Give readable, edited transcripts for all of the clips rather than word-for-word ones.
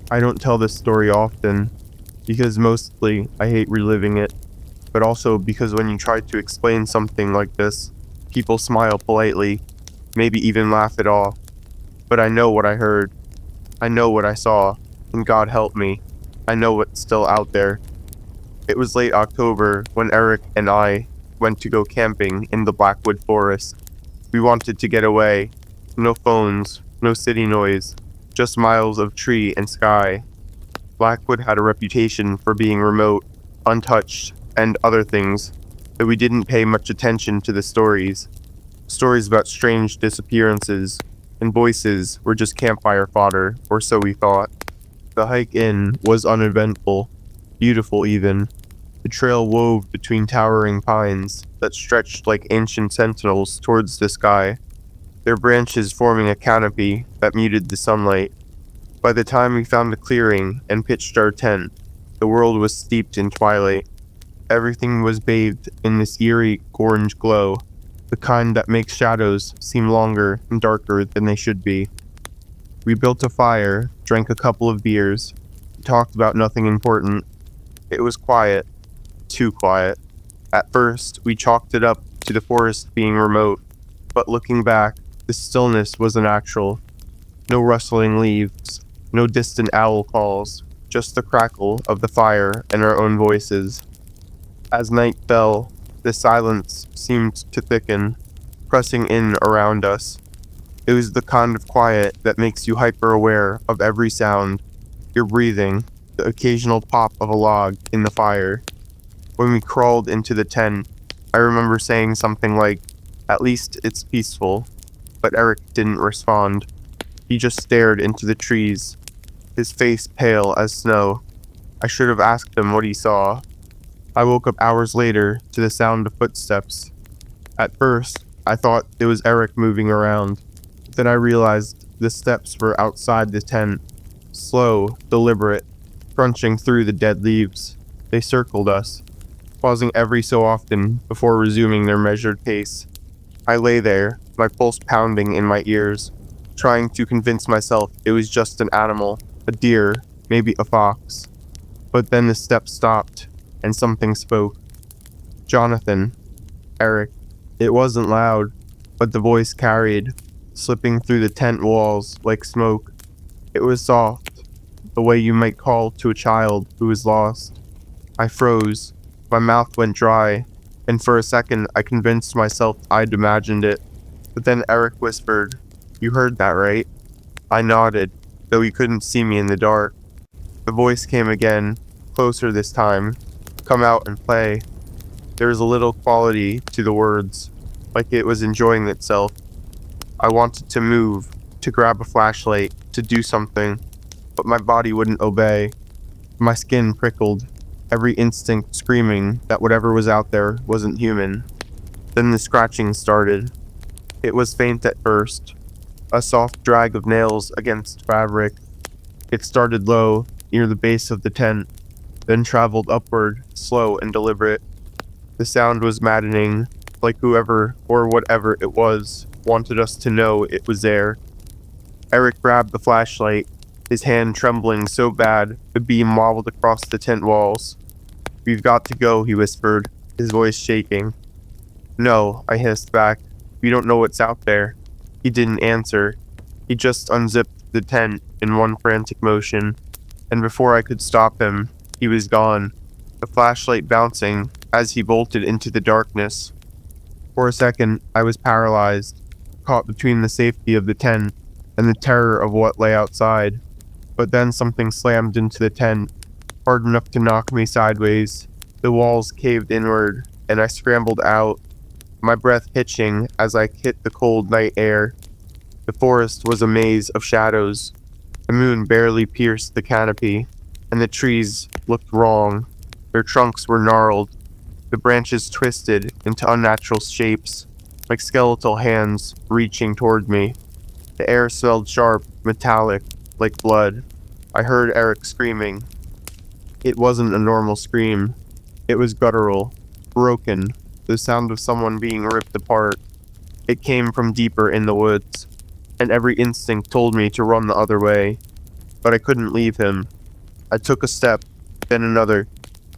I don't tell this story often, because mostly I hate reliving it, but also because when you try to explain something like this, people smile politely, maybe even laugh it off. But I know what I heard, I know what I saw, and God help me, I know what's still out there. It was late October when Eric and I went to go camping in the Blackwood Forest. We wanted to get away. No phones, no city noise, just miles of tree and sky. Blackwood had a reputation for being remote, untouched, and other things, though we didn't pay much attention to the stories. Stories about strange disappearances and voices were just campfire fodder, or so we thought. The hike in was uneventful, beautiful even. The trail wove between towering pines that stretched like ancient sentinels towards the sky, their branches forming a canopy that muted the sunlight. By the time we found a clearing and pitched our tent, the world was steeped in twilight. Everything was bathed in this eerie orange glow, the kind that makes shadows seem longer and darker than they should be. We built a fire, drank a couple of beers, talked about nothing important. It was quiet, too quiet. At first, we chalked it up to the forest being remote, but looking back, the stillness was unnatural. No rustling leaves, no distant owl calls, just the crackle of the fire and our own voices. As night fell, the silence seemed to thicken, pressing in around us. It was the kind of quiet that makes you hyper-aware of every sound, your breathing, the occasional pop of a log in the fire. When we crawled into the tent, I remember saying something like, "At least it's peaceful," but Eric didn't respond. He just stared into the trees, his face pale as snow. I should have asked him what he saw. I woke up hours later to the sound of footsteps. At first, I thought it was Eric moving around. Then I realized the steps were outside the tent, slow, deliberate, crunching through the dead leaves. They circled us, pausing every so often before resuming their measured pace. I lay there, my pulse pounding in my ears, trying to convince myself it was just an animal, a deer, maybe a fox. But then the steps stopped, and something spoke. Jonathan. Eric. It wasn't loud, but the voice carried, slipping through the tent walls like smoke. It was soft, the way you might call to a child who is lost. I froze, my mouth went dry, and for a second I convinced myself I'd imagined it. But then Eric whispered, "You heard that, right?" I nodded, though he couldn't see me in the dark. The voice came again, closer this time. "Come out and play." There was a little quality to the words, like it was enjoying itself. I wanted to move, to grab a flashlight, to do something, but my body wouldn't obey. My skin prickled, every instinct screaming that whatever was out there wasn't human. Then the scratching started. It was faint at first, a soft drag of nails against fabric. It started low, near the base of the tent, then traveled upward, slow and deliberate. The sound was maddening, like whoever or whatever it was wanted us to know it was there. Eric grabbed the flashlight, his hand trembling so bad the beam wobbled across the tent walls. "We've got to go," he whispered, his voice shaking. "No," I hissed back. "We don't know what's out there." He didn't answer. He just unzipped the tent in one frantic motion, and before I could stop him, he was gone, the flashlight bouncing as he bolted into the darkness. For a second, I was paralyzed, caught between the safety of the tent and the terror of what lay outside. But then something slammed into the tent, hard enough to knock me sideways. The walls caved inward, and I scrambled out, my breath hitching as I hit the cold night air. The forest was a maze of shadows. The moon barely pierced the canopy, and the trees looked wrong. Their trunks were gnarled, the branches twisted into unnatural shapes, like skeletal hands reaching toward me. The air smelled sharp, metallic, like blood. I heard Eric screaming. It wasn't a normal scream. It was guttural, broken, the sound of someone being ripped apart. It came from deeper in the woods, and every instinct told me to run the other way. but I couldn't leave him. I took a step, then another,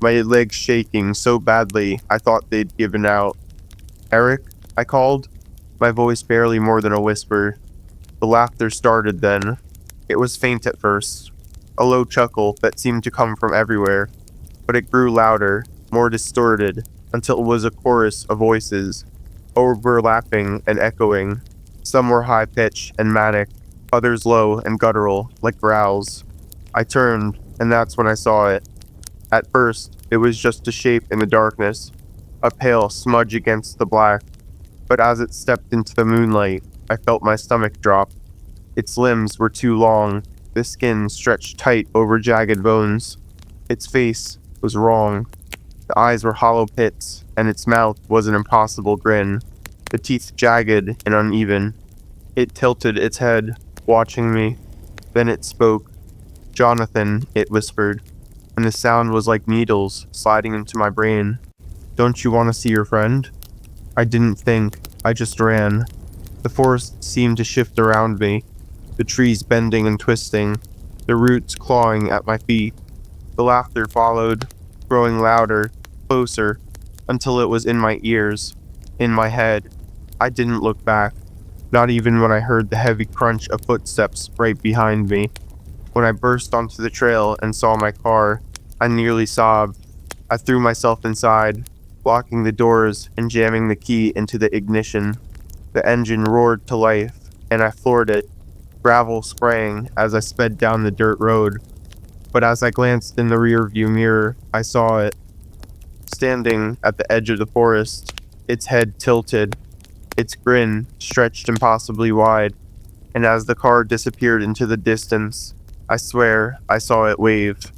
my legs shaking so badly I thought they'd given out. "Eric?" I called, my voice barely more than a whisper. The laughter started then. It was faint at first, a low chuckle that seemed to come from everywhere, but it grew louder, more distorted, until it was a chorus of voices, overlapping and echoing. Some were high-pitched and manic, others low and guttural, like growls. I turned, and that's when I saw it. At first, it was just a shape in the darkness, a pale smudge against the black, but as it stepped into the moonlight, I felt my stomach drop. Its limbs were too long, the skin stretched tight over jagged bones. Its face was wrong. The eyes were hollow pits, and its mouth was an impossible grin, the teeth jagged and uneven. It tilted its head, watching me. Then it spoke. "Jonathan," it whispered, and the sound was like needles sliding into my brain. "Don't you want to see your friend?" I didn't think, I just ran. The forest seemed to shift around me, the trees bending and twisting, the roots clawing at my feet. The laughter followed, growing louder, closer, until it was in my ears, in my head. I didn't look back, not even when I heard the heavy crunch of footsteps right behind me. When I burst onto the trail and saw my car, I nearly sobbed. I threw myself inside, locking the doors and jamming the key into the ignition. The engine roared to life, and I floored it, gravel spraying as I sped down the dirt road. But as I glanced in the rearview mirror, I saw it, standing at the edge of the forest, its head tilted, its grin stretched impossibly wide, and as the car disappeared into the distance, I swear I saw it wave.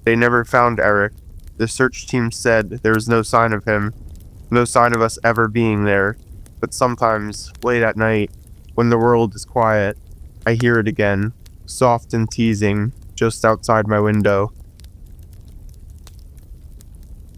They never found Eric. The search team said there was no sign of him, no sign of us ever being there, but sometimes, late at night, when the world is quiet, I hear it again, soft and teasing, just outside my window.